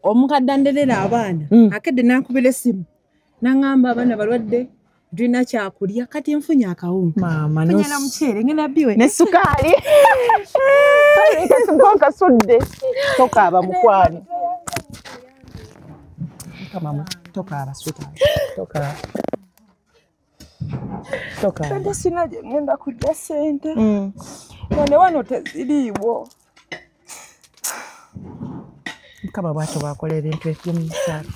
omukadde nderera abaana akedde n'ankubira essimu n'aŋŋamba abaana balwadde tulina kyakulya kati nfunye akawunga maama nfunye na muceere ngenda biwe ne sukaali kasudde tokaaba mukwano mama tokaaba sweetheart tokaaba sina gye ngenda kujja ssente none wano teziriiwo mukama bw'atyo bw'akola ebintu eby'omukyalo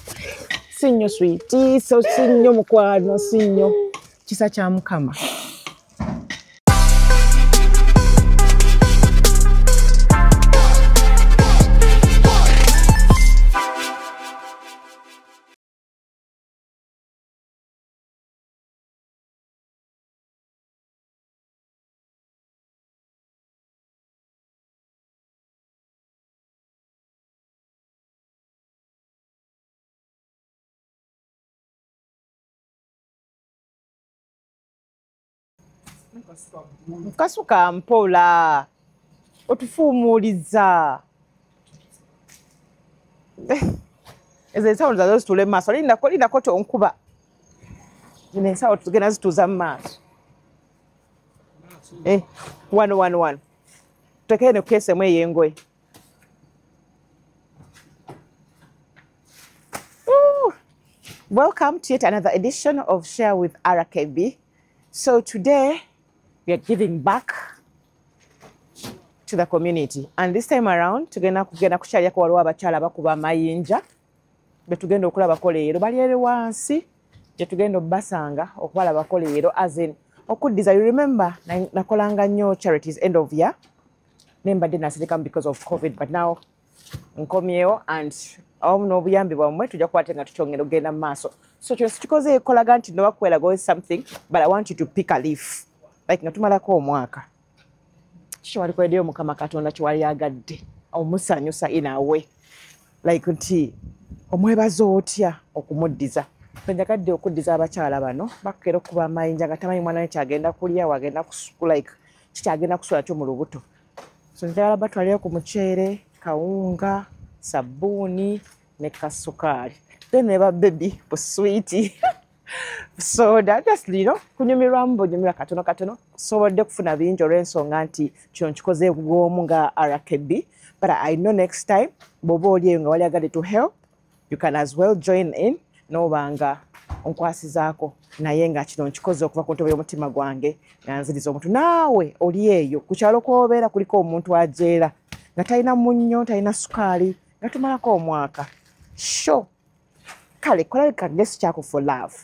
si nnyo switi so si nnyo mukwano si nnyo kisa kya mukama Kasuka mpola otufuumuuliza ezo ensawo zazo zitule mu maaso lindako tonkuba zino ensawo tugenda zituuza mu maaso wano tutekere ne kukeesemu ey'engoye welcome to yet another edition of Share with RKB. So today we are giving back to the community, and this time around tugenda kukyalako waliwo abakyala bakuba amayinja betugenda okulabako leero bali eri wansi gye tugenda obbasanga okubalabako leero as in okuddiza. You remember nakolanga nnyo charities end of year nembadde nasirikamu because of COVID, but now nkomyewo and awamu n'obuyambi bwammwe tujja kuba ate nga tukyongera okugenda mu maaso. So kyonsi kikoze ekolaga nti nobakuwerago with something, but I want you to pick a leaf like nga tumalako omwaka kiki walikweddyo mukama katonda kiwali agadde omusanyusa in a way like nti omwebaza otya okumuddiza. Njagadde okuddiza abakyala bano bakera okuba amayinja nga tamanyi mwana we kyagenda kulya wagenda like kikyagenda kusula kyo mu lubuto. So njagala batwalire ku muceere, kawunga, sabbuuni ne kasukaali. Then neba baby busweeti soda just kunyumirwamu bonyumira katono sobodde kufuna bingi olw'ensonga nti kino nkikoze bw'omu nga RKB, but I know next time bw'oba oli eyo nga wali agadde to help you can as well join in n'obanga onkwasizaako naye nga kino nkikoze okuva ku ntobo y'omutima gwange nga nziriza omuntu. Naawe oli eyo ku kyalo kw'obeera kuliko omuntu ajeera nga talina munnyo talina sukaali nga tumalako omwaka sure kale kolabika ngesi kyako for love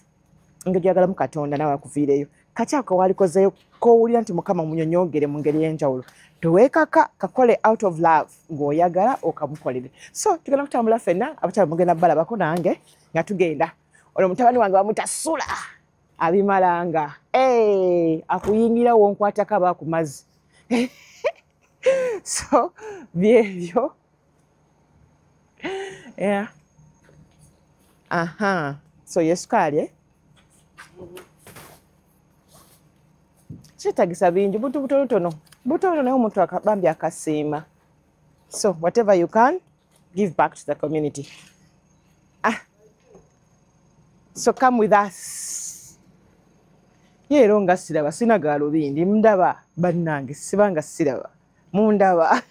nga gyagalamu katonda nawe akuviireyo kakyako walikozeyo kowulira nti mukama munyonyongere mu ngeri y'enjawulo teweekaka kakole out of love ng'oyagala okamukolere. So tugenda kutambula ffenna abakyala mugenda balabako nange nga tugenda ono mutabani wange bamutasula abimalanga akuyingira wonkwatako aba ku mazzi so byebyo yeah. So yesukaali kyetagisa bingi butono naye omuntu akabambi akasiima. So whatever you can give back to the community. So come with us. Yeero nga siraba sina gaalubindi mundaba bannange sibanga siraba mundaba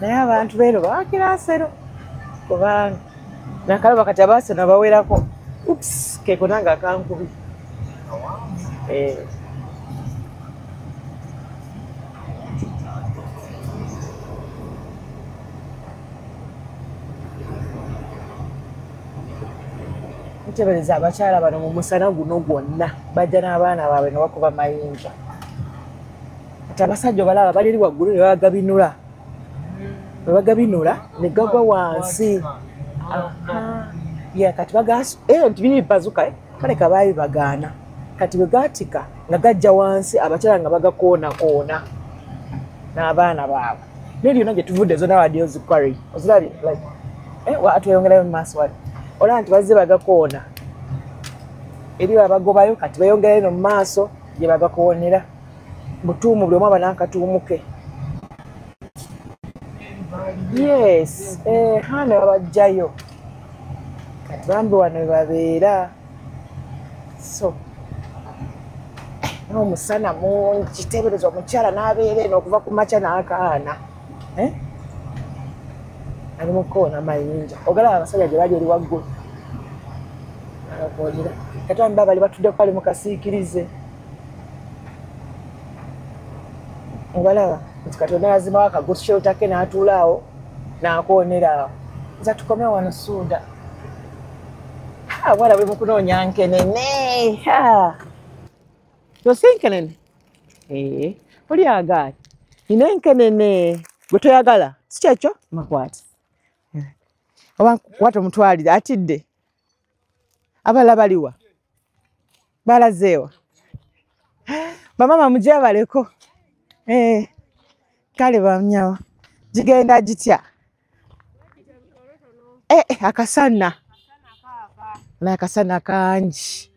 naye abantu beero baakira nsero kubanga nakalaba kati abaasena bawerako keko nange akankubi Tebereza abakyala bano mu musana guno gwonna bajja n'abaana baabwe ne bakuba mayinja. Kati abasajja balaba bali waggulu ne bagabinula. Ne bagabinula ne gagwa wansi. Kati bagasu nti bini bazuka baleka baabi bagaana. Kati bwe gaatika nga gajja wansi abakyala nga bagakoona n'abaana baabwe. Naye byonna gye tuvudde zonna wadiyo zikwari ozirabye atweyongerayo mu maaso wali olaba nti bazze bagakoona eri babagobayo kati bayongerayo no mu maaso gye bagakoonera butuumu buli omu aba n'akatuumu ke. Yes, hano babajjayo kati bambi wano we babeera. So n'omusana mungi tebereza omukyala n'abeera eno okuva ku makya n'akaana ali mu kkoona mayinja. Ogalaba abasajja gye bali eri waggulu agakoonera kati bambi bali batuddeko bali mu kasiikirize. Obalaba nti Katonda yazimawo akagushelter ke n'atuula awo n'akoonera awo. Nza tukome wano Suuda. Bwala bwe mukunoonya nkenene. Tosi nkenene? Oli agaali? Nina enkenene. Gwe toyagala? Si kyekyo? Makwati. Oba kwata omutwalire atidde. Abala baliwa? Balazeewa? Bamama mujebaleko. Kale bamnyawa. Gigenda gitya? Akasana. N'akasana kangi.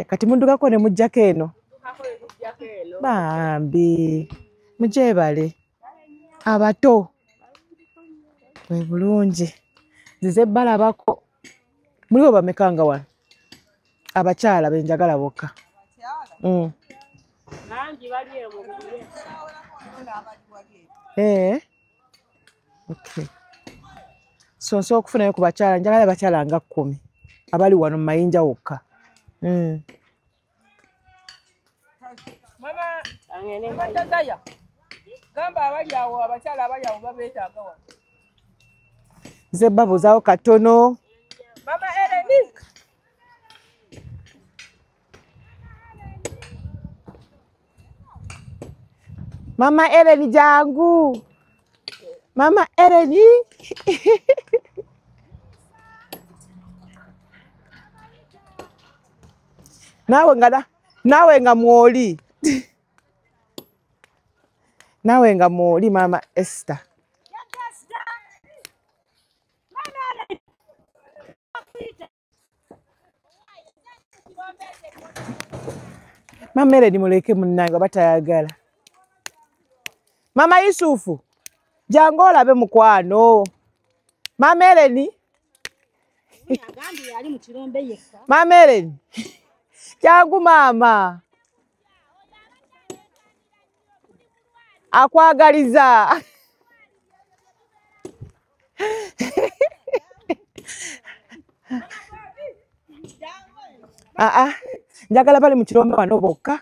Kati mundugako ne mujjako eno. Bambi. Mujebale. Abato. We bulungi. Nzize balabako. Muliwo bamekanga wano. Abakyala benjagala bokka. Nangi bali mu Okay. So nsobola okufunayo ku bakyala njagala bakyala nga 10 abali wano mu mayinja wokka. Mama angene batagaya. Gamba abali awo abakyala abali awo babeetaaga wano. Nze babuzaawo katono. Mama Eleni. Mama Eleni jangu. Mama Eleni. Nawe nga mwoli. Nawe nga mwoli Mama Esther. Mama Eleni muleke munnange batayagala. Mama Yusufu. Jangu olabe mukwano. Mama Eleni. Mama Eleni. Jangu mama. Akwagaliza. Njagala bali mu kirombe wano bokka.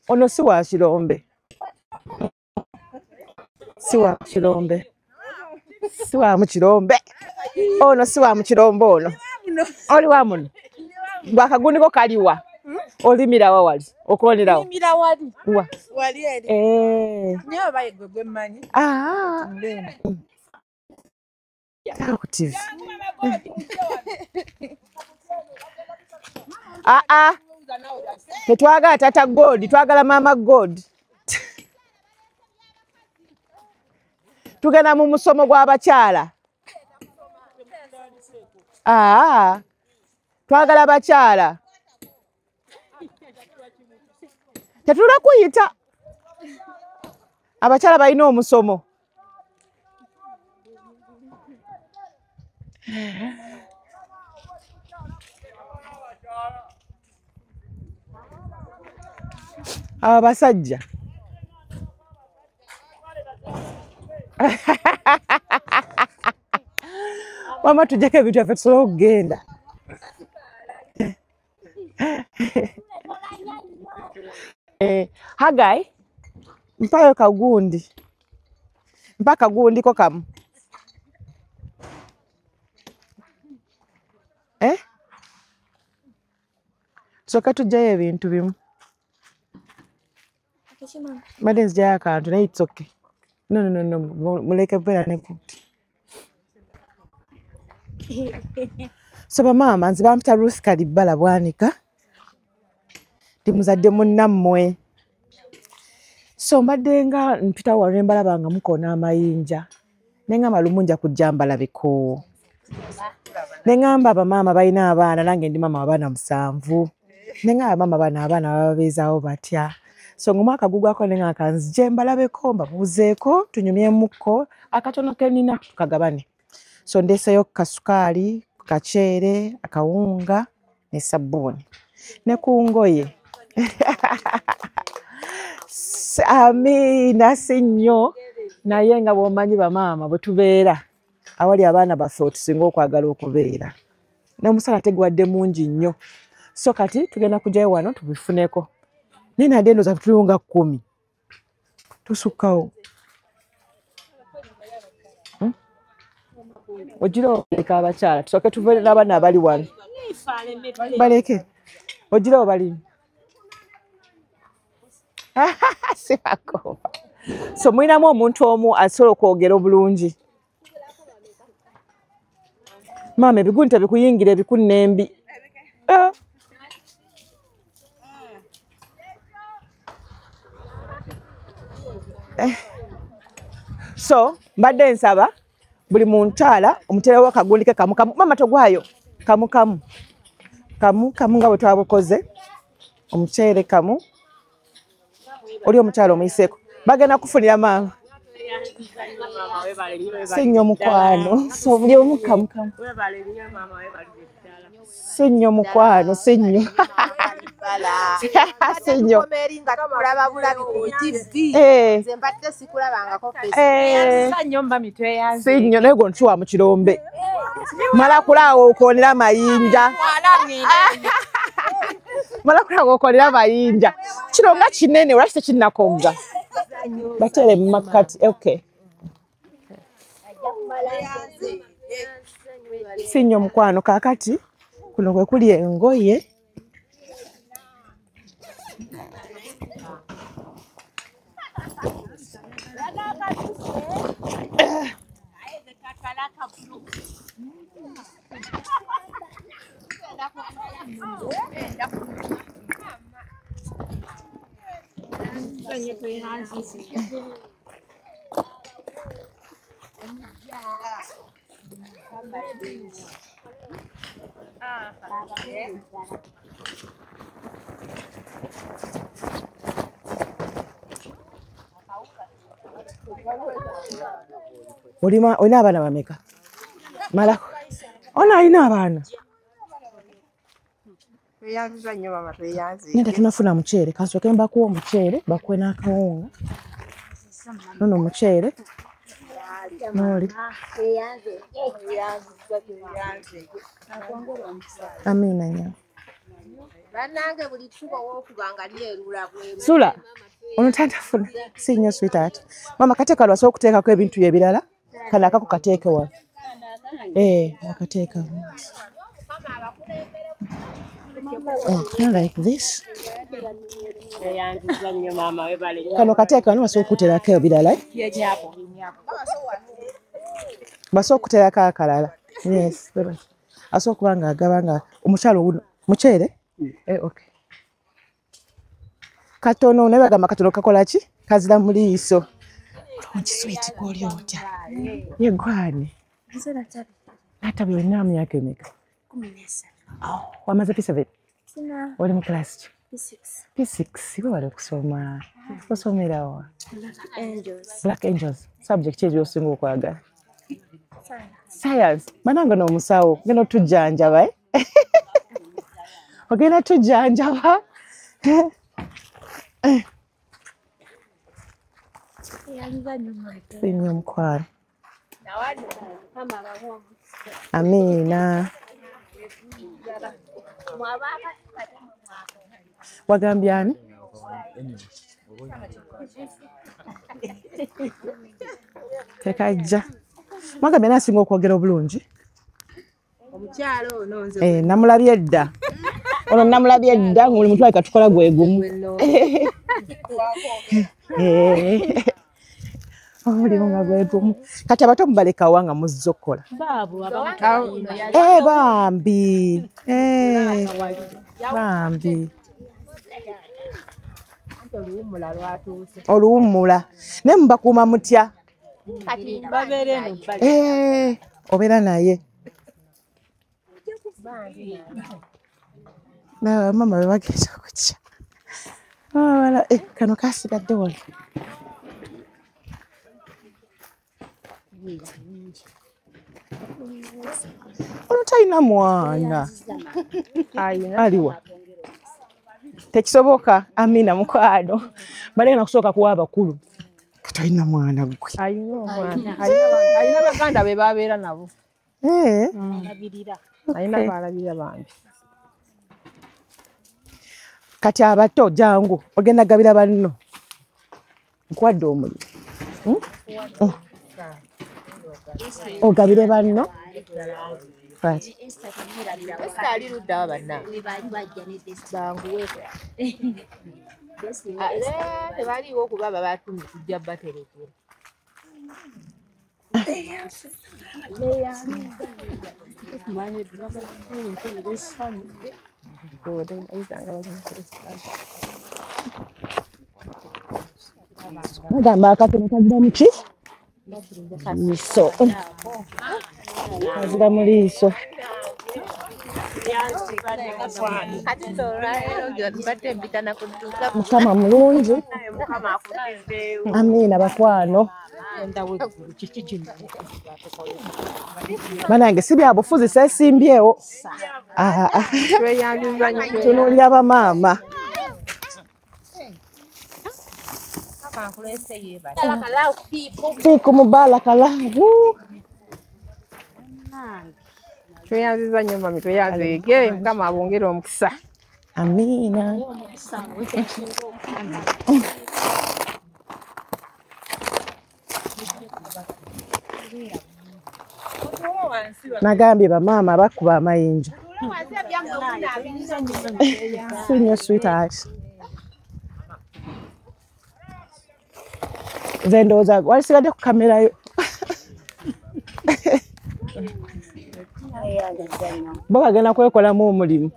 Ono si wa kirombe. Si wa kirombe. Si wa mu kirombe. Ono si wa mu kirombe ono. Oli wa muno. Gwakaguniko kaliwa. Olimira wa wali. Okolerawo. Olimira wali. Wa. Wali eri. Nyo bayegwe gwemanyi. TV. Tetwagala tata God, twagala mama God. Tugenda mu musomo gw'abakyala. Twagala bakyala. Tetula kuyita. Abakyala balina omusomo. Abasajja. Mama tujjako ebintu byaffe tusobole okugenda. Hagai, mpayo kagundi. Mpaka gundi ko kamu. So katujjayo ebintu bimu. Mbadde nzigyayo akantu naye it's okay. No, muleke beera ne kuti. So bamaama nze bampita Ruth Kalibbala Bwanika. Ndi muzadde munnammwe. So mbadde nga mpita wano ne mbalaba nga mukoona amayinja. Ne ngamba lumu nja kujja mbalabeko. Ne ngamba abamaama balina abaana nange ndi maama abaana 7. Ne ngamba maama abaana bababeezaawo batya. So ng'omwaka gugwako ne ngamba nzije mbalabeko mbabuuzeeko tunyumyemukko akatono ke nnina tukagabane. So ndeeseyo kasukaali, kaceere, akawunga ne sabbuuni. Ne ku ngoye. Amina si nnyo naye nga bw'omanyi bamaama bwe tubeera awali abaana baffe otusinga okwagala okubeera. N'omusala tegwadde mungi nnyo. So kati tugenda kujjayo wano tubifuneko. Naye nadde ndowooza tuliwo nga 10. Tusukkawo. Ogira oleka abakyala tusooke tuve n'abaana abali wano. Baleke. Ogira obali. Sibakooba. So mulinamu omuntu omu asobola okwogera obulungi. Maama ebiguni tebikuyingira ebikunnembi. So mbadde nsaba buli mukyala omutere w'akagundi ke kamu kamu. Maama togwayo. Kamu kamu. Kamu kamu nga bwe twabukoze. Omuceere kamu. Oli omukyala omuyiseeko. Bagenda kufunira maama. Si nnyo mukwano. So buli omu kamu kamu. Si nnyo mukwano, si nnyo. Si nnyo. Si nnyo naye gwe ntuwa mu kirombe. Mala kulaawo okoonera amayinja. Mala kulaawo okoonera amayinja. Kino nga kinene olwaki tekinnakonga. Bateere mu makkati. Okay. Si nnyo mukwano kaakati kuno kwe kuli engoye. Olina abaana bameka? Malako. Ona alina abaana? Nenda tunafuna muceere. Kasooke mbakuwa omuceere, bakuwe n'akawunga. Nono omuceere. Noli. Amina nnyo. Banange buli tuba w'okubanga lyerula bwe. Sula. Ono tantafuna. Si nnyo sweetheart. Mama kateeka lwaso okuteekako ebintu ebirala. Kana akako kateeke wa. Akateeka. Like this. Kano kateeka no so kuterako ebirala. Baso kuterako akalala. Yes. Aso kubanga agabanga omukyalo muceere. Okay. Katono nebagamba katono kakola ki? Kazira mu liiso. Omusweeti gw'oli otya? Ye gwani? Nzira tabi. Atabi olina myaka emeka? 13. Wamaze P7? Sina. Oli mu class ki? P6. P6 iwe wali kusoma. Osomera wa? Angels. Black Angels. Subject ki gy'osinga okwagala? Science. Bananga n'omusawo genda otujjanjaba. Ogenda tujjanjaba. Si nnyo mukwano. Amina. Wagambye ani? Tekajja. Mwagambye naasinga okwogera obulungi? Omukyalo ono nze. Namulabye edda. ono namulabye dda ng'oli mutwale katukola gwe gumu. Omulimu nga gwe gumu. Kati abato mubalekawa nga muzze okukola. Bambi. Bambi. Oluwummula. Ne mubakuuma mutya? Obeera naye. Mama we bagenda okukya. Wala kano kasigadde wano. Ono talina mwana. Aliwa. Tekisoboka. Amina mukwano. Balina kusooka kuwa abakulu. Talina mwana gwe. Alina baganda be babeera nabo. Alina balabira bambi. Kati abato jangu ogenda gabira banno. Nkwadde omuli. Ogabire banno. Right. Ali ludda banna. Tebaliwo okuba babatumye kujja baterekera. Agamba akatono kagira muki? Liiso. Kagira mu liiso. Mukama mulungi. Amina bakwano. Banange si bya bufuzi sesimbyewo. Tunuulira bamaama. Fiiku mubaala kalaavu. Tweyanziza nnyo mami tweyanzige Mukama abongere omukisa. Amina. Nagambye bamaama bakuba amayinja. Sinyo sweetheart. Nze ndowooza walisigadde ku kamera yo. Bo bagenda kwekolamu omulimu.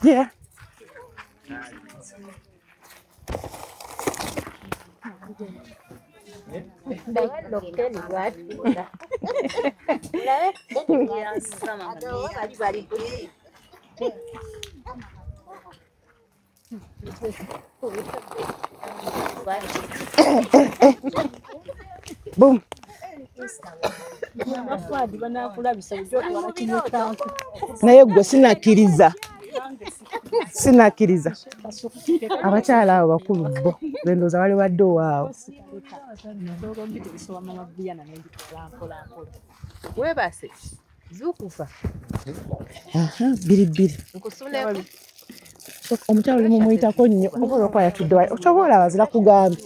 Yeah. Boom. Naye gwe sinakkiriza. Sinakkiriza. Abakyala abo bakulu bo. Bendooza wali wadde owaawo. Webase. Zukufa. Biri. Omukyala oli mumuyitako nnyo. Obola okuba yatudde wali. Okyobola abazira kugambye.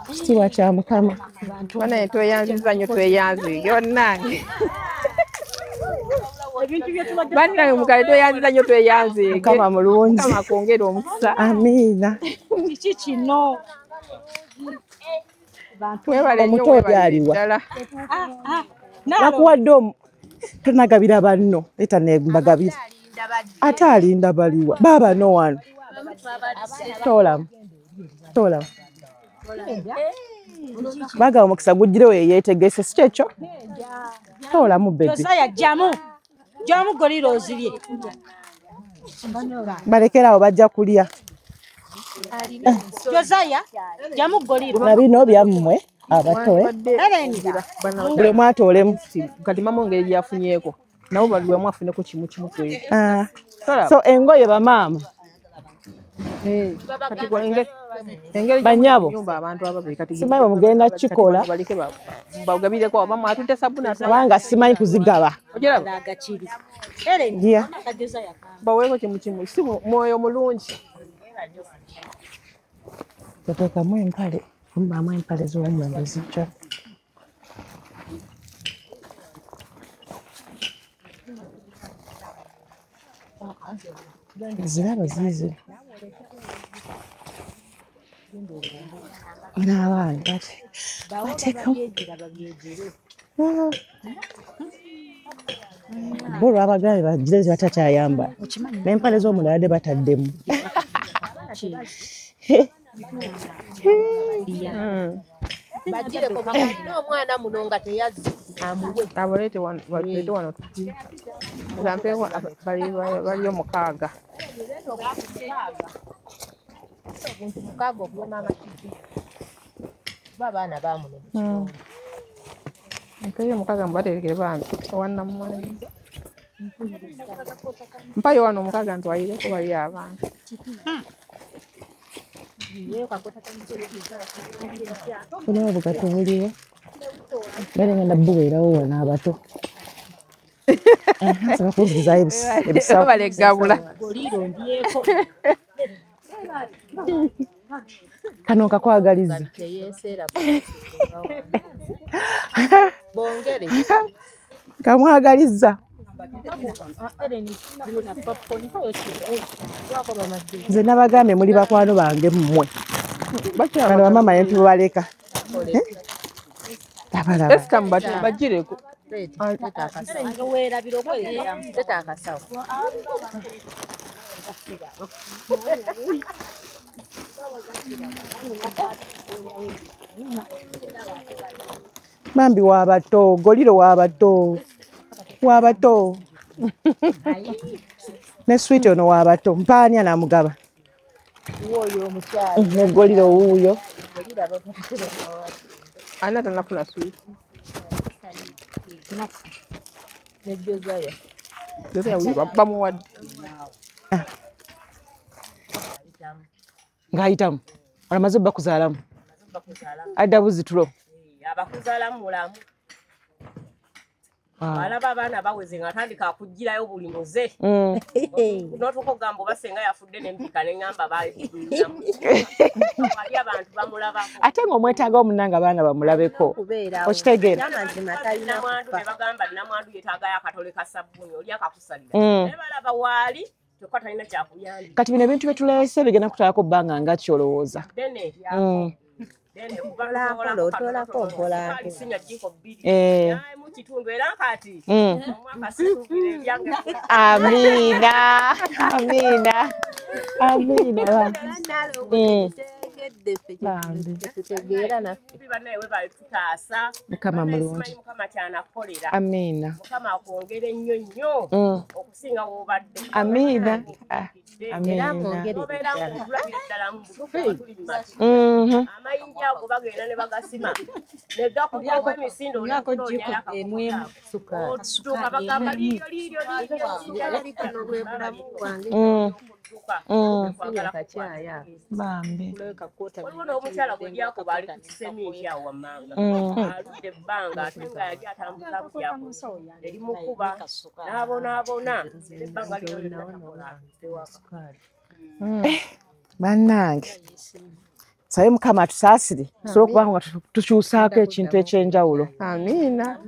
Kitiibwa kya Mukama. Banaye tweyanziza nnyo tweyanzige onnange. Bannange mukale tweyanziza nnyo tweyanzige. Mukama mulungi. Mukama akwongere omukisa. Amiina. Kiki kino? Omuto byaliwa. Nakuwadde tonagabira banno. Leta nebagabira. Ate alinda baliwa. Baba no wano. Toolamu. Baga omukisa gujjirewo yeyeetegese si kyekyo. Toolamu bebe. Josiah jamu golira ozirye. Balekerawo bajja kulya. Josiah jamu golira. Na bino byammwe abato. Buli omu atoolemu. Kati mama ngeri yafunyeeko. Nabo bali bwe mwafuneko kimu kwe. So engoye bamaama. Kati engeri banyabo nyumba abantu ababiri kati simanyi mugenda kikola balike bagabireko abamwe atute sabuna kubanga simanyi kuzigaba ogiraba agachiri yeah baweeko kimu si mwoyo mulungi Toteka mu empale Mbamu empale z'omwenge zijja. Ziraba ziizo. N'abaana bateekamu. Bo lw'abagambye bagire batakyayamba. N'empale z'omulala bataddemu. Bajire ko n'omwana muno nga teyazze amuwe. Abalete wano tuti. Zampe bali omukaaga. Mukaaga okugoma amatiki. Babaana bamune. Mpeye omukaaga mbaterekere bambi. Owannamwanyi. Mpayo wano omukaaga ntwalireko bali abaana. Kuno obugato buliwo. Bale ngenda buweerawo wano abato. Nsaba kuzzaayo ebisawo. Balegabula. Kano kakwagaliza. Bongere. Kamwagaliza. Nze nabagambye muli bakwano bange mmwe. Bano bamama yempi baleka. Abalaba. Esika mbagireko. Bambi w'abato, Goliro w'abato. W'abato. Ne sweet ono w'abato. Mpaanya namugaba. Woyo omukyala. Ne Goliro wuuyo. Ana tanafuna sweet. Nejjozayo. Bamuwadde. Ng'ayitamu. Olamaze bakuzaalamu. Adda buzitulo. Abakuzaalamu mulamu. Alaba abaana baweze nga atandika akugirayo buli muze. N'otokogamba oba senga yafudde n'empika n'eŋŋamba baalimu. Wali abantu bamulabako. Ate ng'omwetaaga omunanga abaana bamulabeko. Okitegeera. Namwandu ne bagamba namwandu yeetaagayo akatole ka sabbuuni oli akakusalira. Naye balaba waali kyokka talina kyakuyamba. Kati bino ebintu bye tuleese bigenda kutwalako bbanga nga kyolowooza. Amina. Amina. Amina. Mukama mulungi. Amina. Amina. Amayinja ago bagenda ne bagasima ne gakubyako emisindo omukyala gwegyako baali kukisemiki awo wammanga aludde ebbanga ate nga yali atambuza butyako erimukuba n'abonaabona ebbanga bannange saye Mukama atusaasire tusobole okuba nga tukyusaako ekintu ekyenjawulo. Amiina.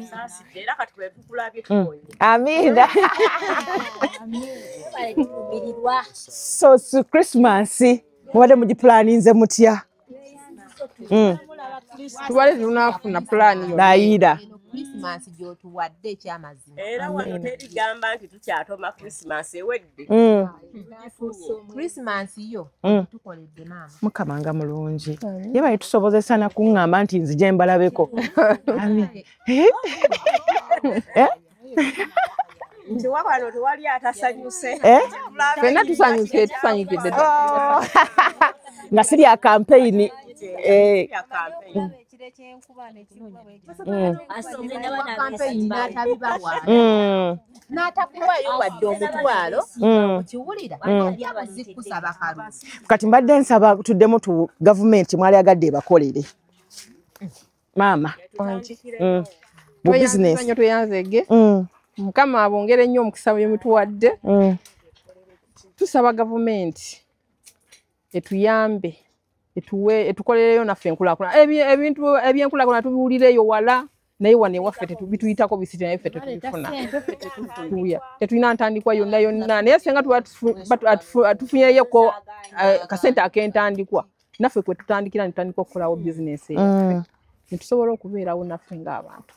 Amiina. So Christmas mubadde mugipulaninze mutya? Tubale tunaafuna pulaani yo. Naayira. Christmas gy'otuwadde ekyamazima. Era wano terigamba nti tukyatoma Christmas ewedde. Christmas yo tukoledde maama. Mukama nga mulungi. Ye bali tusobozesa na kuŋŋamba nti nzije mbalabeko. Nti wabano tewali atasanyuse. Fenna tusanyuse tusanyukidde. Nga siri ya kampeyini. N'atakuwayo wadde omutwalo kiwulira yabazikusaba kaluzi. Kati mbadde nsaba tuddemu tu gavumenti mwali agadde bakolere. Maama. Mu business. Tuyanzege. Mukama abongere nnyo omukisa bye mutuwadde. Tusaba gavumenti etuyambe etukolereyo naffe enkulaakulana ebintu ebyenkulaakulana tubiwulireyo wala naye wano ewaffe bituyitako bisiti naye ffe tetubifuna tetulina ntandikwa yonna naye senga tufunyeyeko kasente ak'entandikwa naffe kwe tutandikira netutandika okukolawo bizinesi eyaffe netusobola okubeerawo naffe ng'abantu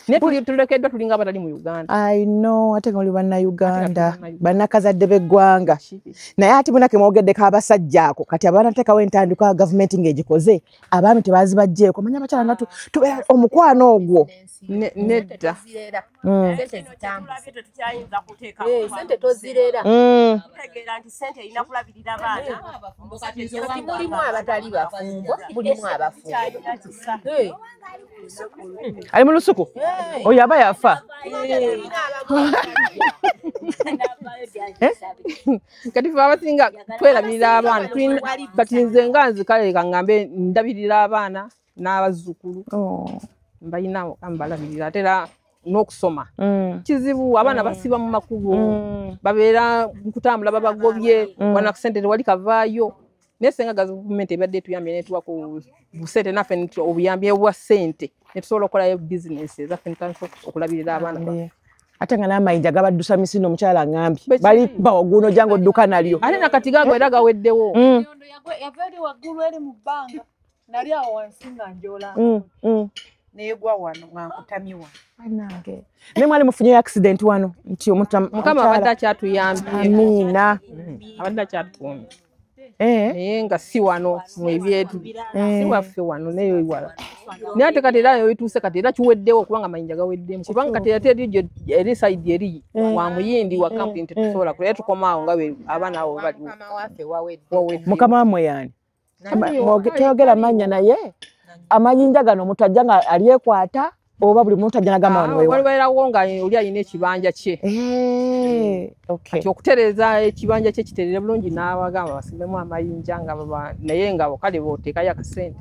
naye tulekeddwa tulinga abatali mu Uganda. I know ate nga oli bannayuganda bannakazadde b'eggwanga naye ate munake mwogeddeko abasajja ako kati abanateekawo entandikwa gavumenti ng'egikoze abaami tebazibajjeeko manya abakyala tubeera omukwano ogwo nedda sente tozirera tegeera nti sente erina kulabirira abaana mulimu abatali bafumbo mulimu abafumbo ali mu lusuku oyo aba yafa kati fe abasinga twerabirira abaana kati nze nga nzikale kangambe ndabirira abaana n'abazzukulu mbalina ambalabirira ate era n'okusoma kizibu abaana basiba mu makubo babeera kutambula babagobye wana kusente tewali kavaayo naye senga gavumenti ebadde tuyambye netuwa ku busente naffe obuyambi obwa ssente netusobola okukolayo bizinesi ezaffe netandika okulabirira abaana ate nga n'amayinja gabaddusa misino omukyala ngambye bali bawaguno jangu odduka nalyo ate nakati gago era gaweddewo yava eri waggulu eri mu bbanga nali awo wansi nga njola neegwa wano nga nkutamye wano naye mwali mufunyeyo accident wano nti mukama abadde akyatuyambye amiina abadde akyatukumye naye nga si wano mwebyetu si waffe wano naye wala naye ate kati era bituuse kati era kiweddewo kubanga mayinja gaweddemu kubanga kati ate eri saidi eri wa muyindi wa kampuni tetusobola kulera tukomaawo nga abaana abo baliwo mukama wamwe yani teyogera mannya naye amayinja gano omuntu ajja nga alyekwata oba buli muntu ajja nagamba wano wewa waliwo nga oli alina ekibanja kye kati okutereeza ekibanja kye kiterere bulungi n'abagamba basimbemu amayinja nga naye nga kale booteekayo akasente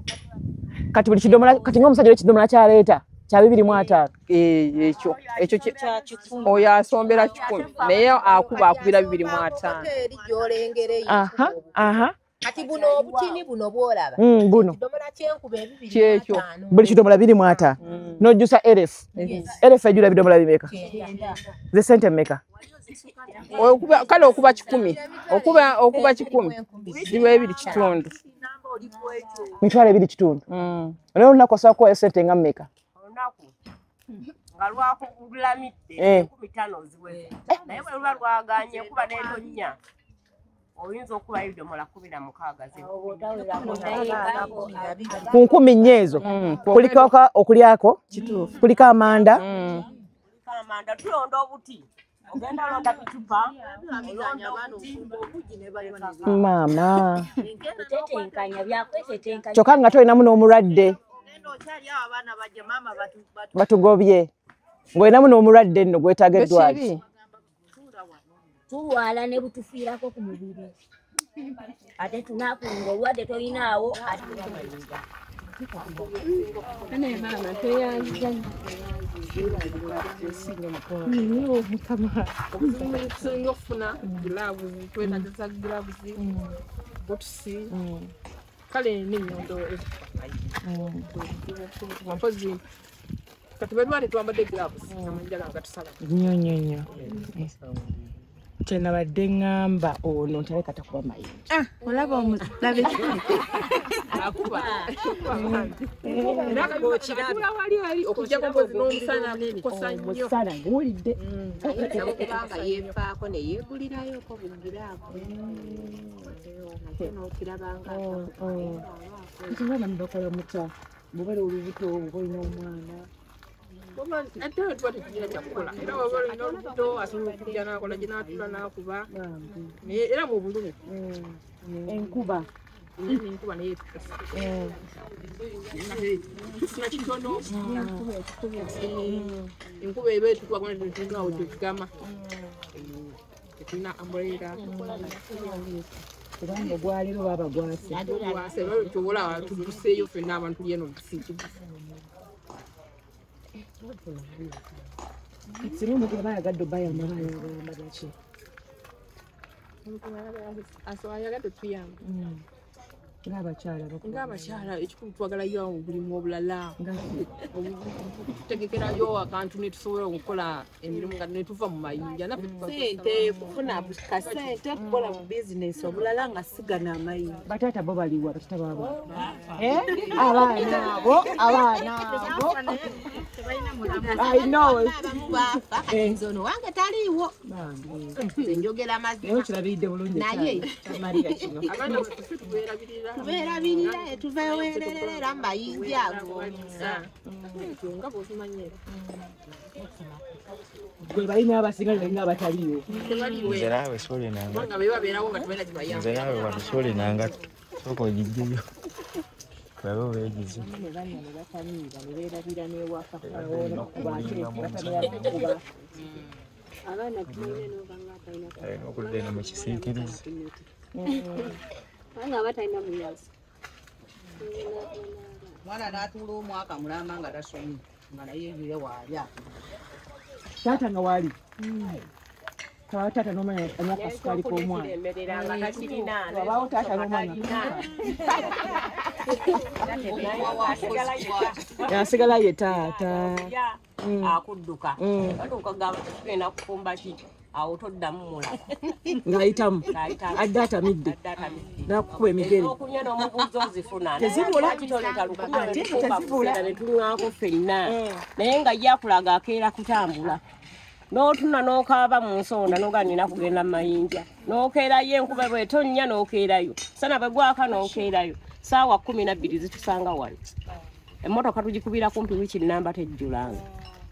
kati buli kidomola kati ng'omusajja ekidomola kyaleeta kya 250 ekyo oyo asombera 10 naye akubira 250 kati buno obutini buno bwolaba buno kidomola kyenkuba ebibiri kyekyo buli kidomola 250 n'ojjusa elef ejjula ebidomola bimeka ze sente mmeka kale okuba 10 okuba 10 ziba 2.5 mitwalo 2.5 naye olunaku osobola kuwa sente nga mmeka nga lwakugulamidde 15 ziwe naye bwe luba lwaganye kuba n'etonnya oyinza okuba ebidomola 16 ku 10 nnyo kuliko okulyako kuliko amanda tulonda obuti ogenda londa picupa maama kyokka nga tolinamu n'omulwadde batugobye ng'olinamu n'omulwadde nno gwetaaga eddwaliro tulwala ne butufiirako ku mubiri ate tunakunga olwadde tolinaawo tusinga okufuna gilavuzi twetagisa gilavuzi botusi kale n'ennyondo mpozi kati balwale twambadde gilavuzi amanjala nga tusala nnyo kyenabadde ŋŋamba ono ntaleka takuba mayinja olaba omulabe akuba nakatula wali okujjako mpozi n'omusana kukosa nnyo omusana nguwulidde kubanga yeefaako neyeegulirayoko bugiraako nokirabanga bakola mutya bubale olubuto oba olina omwana ate tuba tetugira kyakukola era waba olina olubuto asobola okujja nakola gyenatula nakuba naye era mu bulumi enkuba naye tufuna kitono enkuba eba etukwagonawo tekigama tetulina ambuleera kubanga ogwaliro baba gwase kyobola tuguseeyo ffenna abantu tuli eno singa omuntu aba ayagadde obayamba bayambaki ayagadde tuyamba ng'abakyala ekikulu twagalayo obulimu obulala tutegekerayo akantu ne tusobola okukola emirimu nga ne tuva mu mayinja naffe sente kufuna kasente kukola mu bizinesi obulala nga sigana amayinja bataata bo baliwa batata baabo abaana abo I know Nzono wange taliiwo njogera mazima kirabidde bulungi naye Maria kino abaana tubeerabirira tuveweererera mu mayinja ago nga bw'otumanyira gwe balina abasinga balina abataliiwo nze naawe soli nanga nga be babeerawo nga tebalina gibayamba nze naawe wano soli nanga sooka ogijjeyo babe obeegize alina okudda eno mu kisiikirize mwana n'atuula omwaka mulamba nga tasomye nga naye ye waalya taata nga waali taata n'omwana anyaka sukaali k'omwana wabaawo taata n'omwana yasigala ye taata akudduka batuukagamba tugenda kufumba ki awo toddamu mulaba ng'ayitamu adde atamidde n'akukuba emigere okunywa n'omubuuzi ozifuna Tezibula. kitoleka Ate tezibula. ne tunyako ffenna naye nga yakulaga akeera kutambula n'otuna n'okaaba mu nsonda n'oga nina kugenda mu mayinja n'okeerayo enkuba bwetonnya n'okeerayo sana bwe gwaka n'okeerayo saawa 12 zitusanga wano emmotoka tugikubira kumpi wiki nnamba tejjulanga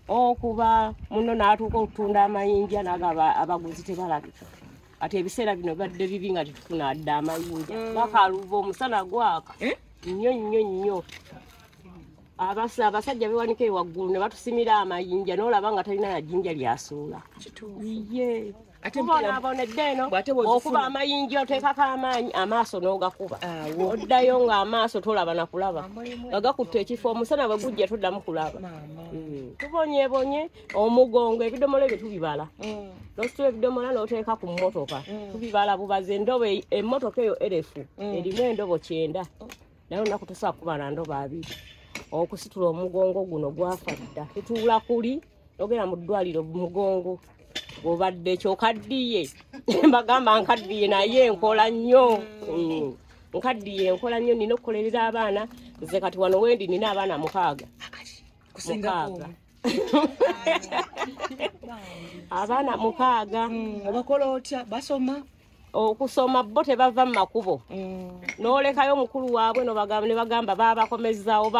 okuba muno n'atuuka okutunda amayinja n'agaba abaguzi tebalabika ate ebiseera bino badde bibi nga tetufuna adde amayinja bakaluva omusana gwaka nnyo abasajja bewanika ewaggulu ne batusimira amayinja n'olaba nga talina yajjinja lyasuula ye bonaabonedde eno okuba amayinja oteekako amaanyi amaaso n'ogakuba oddayo ng'amaaso tolaba nakulaba nga gakutta ekifo omusana bwe gujja toddamu kulaba tubonyebonye omugongo ebidomola ebyo tubibala nositula ebidomola n'oteeka ku mmotoka tubibala bubaze endobo emmotoka eyo erefu erimu endobo 9 naye olunaku tosobola kuba na ndobo 2 okusitula omugongo guno gwafa dda tutuula kuli ogera mu ddwaliro mugongo obadde kyokaddiye mbagamba nkaddiye naye enkola nnyo nkaddiye enkola nnyo nina okukolerera abaana nze kati wano wendi nina abaana 6 abaana 6 abakola otya basoma okusoma bo tebava mu makubo n'olekayo omukulu waabwe ne bagamba baabakomezaawo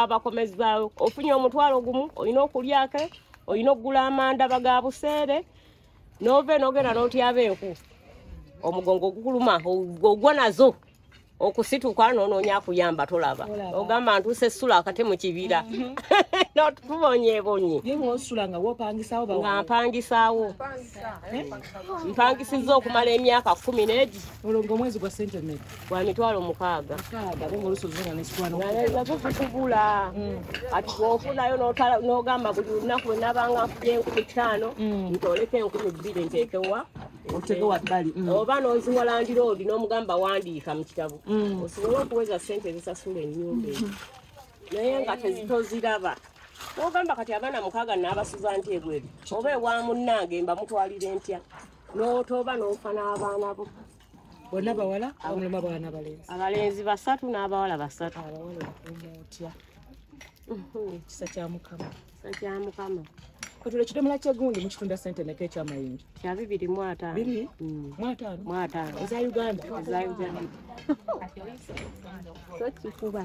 ofunye omutwalo gumu olina okulyake olina okugula amanda baga buseere n'ove n'ogenda n'otyaba enku omugongo ogukuluma ogwa nazo okusituka n'onoonya akuyamba tolaba ogamba ntuuse essula akate mu kibira tubonyebonye nga mpangisaawo mpangisizza okumala emyaka 10 omwezi gwa sente ne gwa mitwalo 6 tukubula ati bwofunayo n'ogamba buli lunaku bwe nabanga nfubye 5,000 ntoleko 2,000 nteekewa otegewa bbali oba n'oziwa landiroodi n'omugamba wandiika mu kitabo osobole okuweza ssente ezisasula ennyumba eyo naye nga toziraba n'ogamba kati abaana 6 n'abasuza nti ebweru oba ewa munnange mba mutwalire ntya n'otoba n'ofa n'abaana bo bonna bawala omulema baana balenzi abalenzi 3 n'abawala 3 otya kisa kya mukama Kutule ekidomola ky'egundi mukitunda sente neka ekyamayinja kya 2,500 2,500 eza Uganda so kikuba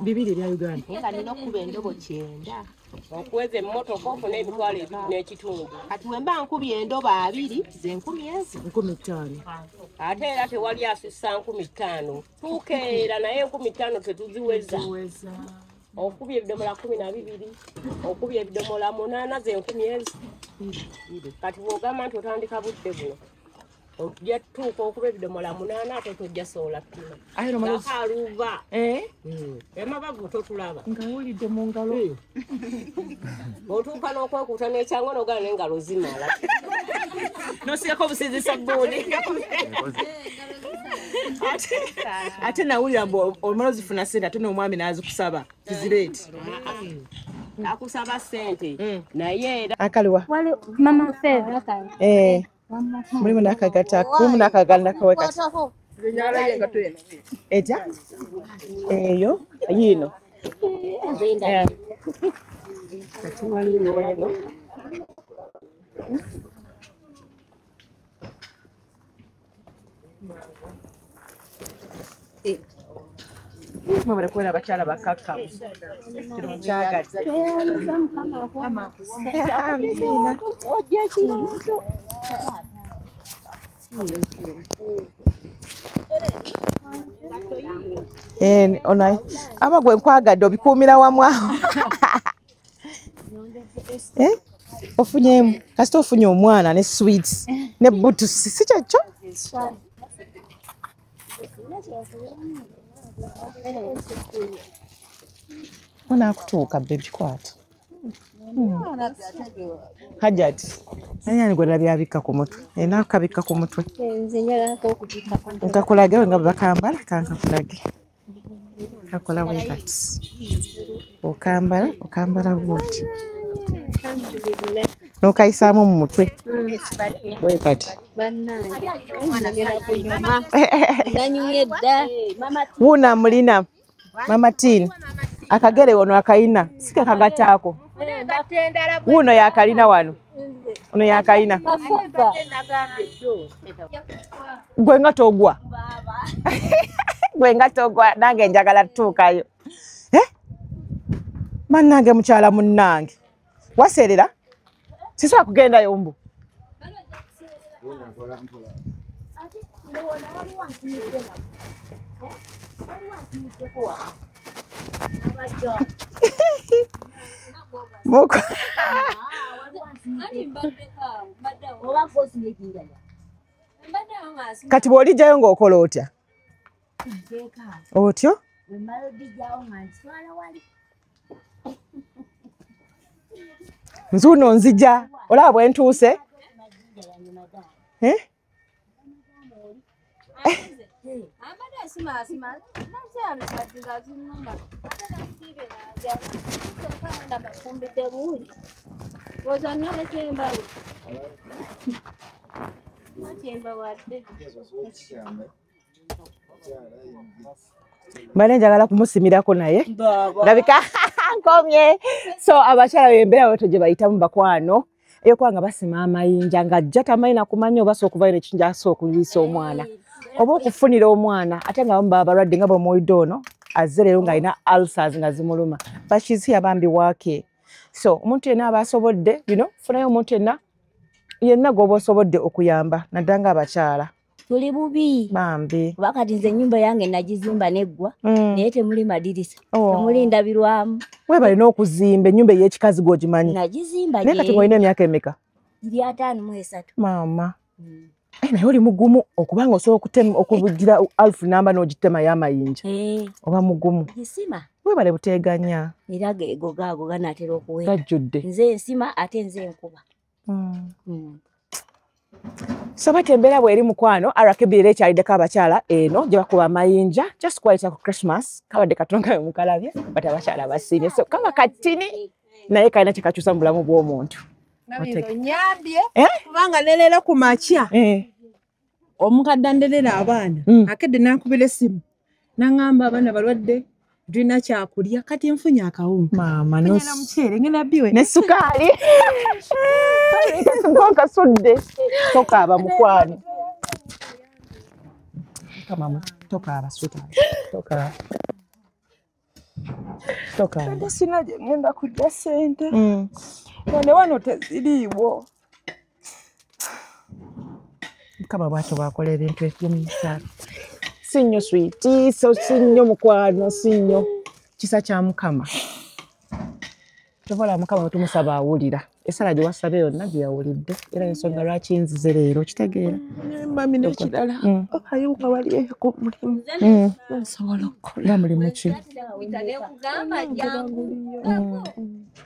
bibiri bya Uganda nga nina okuba endobo 9 okuweza emmotoka ofuna emitwalo 2 n'ekitundu kati we mba nkubye endobo 2 ze 15,000 ate era tewali asussa 5,000 tukeera naye 5,000 tetuziweza okubya ebidomola 12 okubya ebidomola 8 ze 10,000 kati bw'ogamba nti otandika budde buno ojja tuuka okuba ebidomola 8 ate tojja sola kilo. Akaluva. Emabavu totulaba. Nga wulidde mu ngalo. Otuuka n'okwekuuta n'ekyango n'ogala n'engalo zimala. N'osiigako obusizi sabbuuni. Ate nawulira mbu omala ozifuna ssente ate n'omwami n'azikusaba kizireeti. Akusaba ssente naye era akaliwa Mama Feva kale. Mulimu n'akagata kulimu n'akagala nakawe kati etya eyo yiino kati waliwo eno mwabale kuwera abakyala bakakkamu kino nkyagadde aba gwe nkwagadde obikuumira wamu awo ofunyemu kasita ofunye omwana ne sweets ne butusi si kyekyo onaakutuuka bebi kwata hajati anyani gwe nalabye abikka ku mutwe enaakabikka ku mutwe nkakulage nga bakambala kankakulage kakola bwe kati okambala bwoti n'okayisaamu mu mutwe bwe kati wuuna mulina mama Tini akagere wano akayina sike kagataako wuuno yakalina wano ono yakalina gwe nga togwa gwe nga togwa nange njagala tutuukayo bannange mukyala munnange waserera sisobola kugendayo mbu Muko kati bw'olijjayo ng'okola otya otyo nzuuno nzija olaba bwe ntuuse mbale njagala kumusimirako naye ndabika nkomye so abakyala bembeera weto gye bayitamu bakwano eyokubanga basima amayinja ng'ajja tamanyi nakumanya oba sookuvayo nekinja asooka okuliisa omwana oba okufunira omwana ate nga bamu baba balwadde nga bwemuwulidde ono azze leero ng'alina ulcers nga zimuluma bakizi yabambiwake so omuntu yenna aba asobodde funayo omuntu yenna gw'oba osobodde okuyamba naddala ng'abakyala tuli bubi bambi wakati nze ennyumba yange nagizimba neggwa naye temuli madirisa temuli ndabirwamu webale n'okuzimba ennyumba ey'ekikazi gw'ogimanyi nagizimba naye kati mwolina emyaka emeka giri 53 maama naye oli mugumu okubanga osobola okubugira alfu namba n'ogitema y'amayinja oba mugumu gisima webale buteeganya era geego gaago ganaatera okuwera gajjudde nze ensima ate nze enkuba so bati embeera bw'eri mukwano arakebirira ekyaliddeko abakyala eno gye bakuba amayinja just kwayita ku Christmas kabadde katonga we mukalabye bati abakyala basiimye so kaba katini naye kalina kyekakyusa mu bulamu bw'omuntu nyambye kubanga neleero ku makya omukadde ndelera abaana akedde nankubira essimu naŋŋamba abaana balwadde tulina kyakulya kati nfunye akawunga maama ngenda muceere ngenda biwe ne sukaali nkasudde tokaaba mukwano tokaaba tokaaba sina gye ngenda kujja ssente wane wano teziriiwo mukama bwatyo bwakola ebintu eby'omukyalo si nnyo switi so si nnyo mukwano si nnyo kisa kya mukama tovola mukama wetumusaba awulira esala gye wasabye yonna gye yawulidde era ensonga lwaki nzize leero kitegeera mami n'ekirala ayuka wali ku mulimu nsobola okukola nga mulimu ki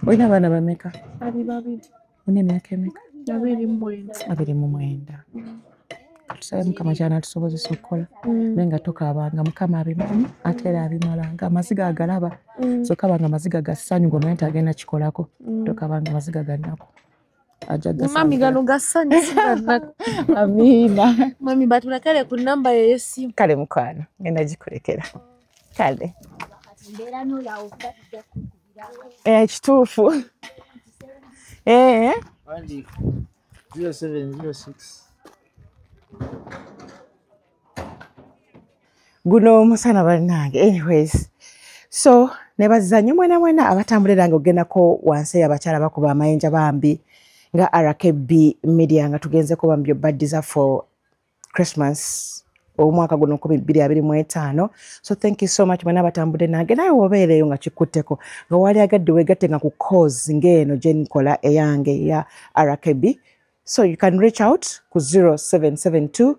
olina abaana bameka ali babiri olina emyaka emeka 29 tusabe mukama kyana atusobozesa okukola naye nga tokaabanga mukama abimanyi ate era abimalanga amaziga agalaba so kabanga amaziga ga ssanyu ng'omanyi nti agenda kikolako tokaabanga amaziga gannako mami gano gassanyu amiina mami batulekere ku namba yo y'essimu kale mukwano ngenda gikulekera kale kituufu 0706 guno musana bannange anyways so nebazanyo mwena abatambuliranga ogendako wansi y'abakyala bakuba amayinja bambi nga RKB media nga tugenzeko bambi baddiza for Christmas omwaka guno 2025 so thank you so much mwena abatambulire nange naye wobeereyo nga kikutteko nga wali agadde wegatte nga ku cause ng'eno gye nkola eyange ya RKB so you can reach out ku 0772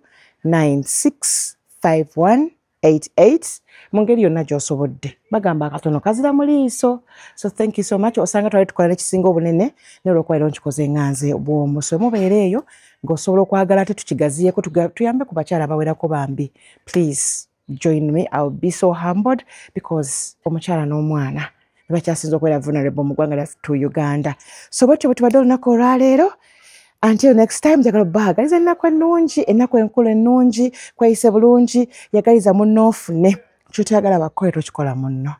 965188 mu ngeri yonna gy'osobodde bagamba akatono kazira mu liiso so thank you so much osanga twali tukola n'ekisinga obunene ne olw'okuba nkikoze nganze bw'omu so mubeere eyo ng'osobola okwagala ate tukigaziyeko tuyambe ku bakyala abawerako bambi please join me I'll be so humbled because omukyala n'omwana bakyasinza okubeera vulnerable mu ggwanga lyaffe to Uganda so bwetyo bwe tubadde olunaku olwaleero until next time njagala obbagaliza ennaku ennungi ennaku enkulu ennungi kweyise bulungi yagaliza munno ofune kyotayagala bakole tokikola munno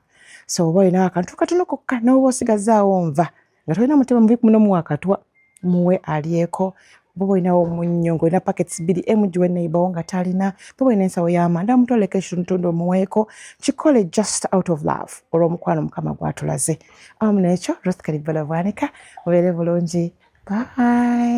so oba olinawo akantu katono kokka n'oba osigazaawo nva nga tolina mutima mubi muno muwakatwa muwe alyeko bobo olinawo omunnyo ng'olina packets 2 emu giwe neighbour nga talina bobo olina ensawo y'amanda mutoleka ekitundu omuweeko kikole just out of love olw'omukwano mukama gwatulaze awamu n'ekyo Ruth Kalibala Bwanika mubeere bulungi bye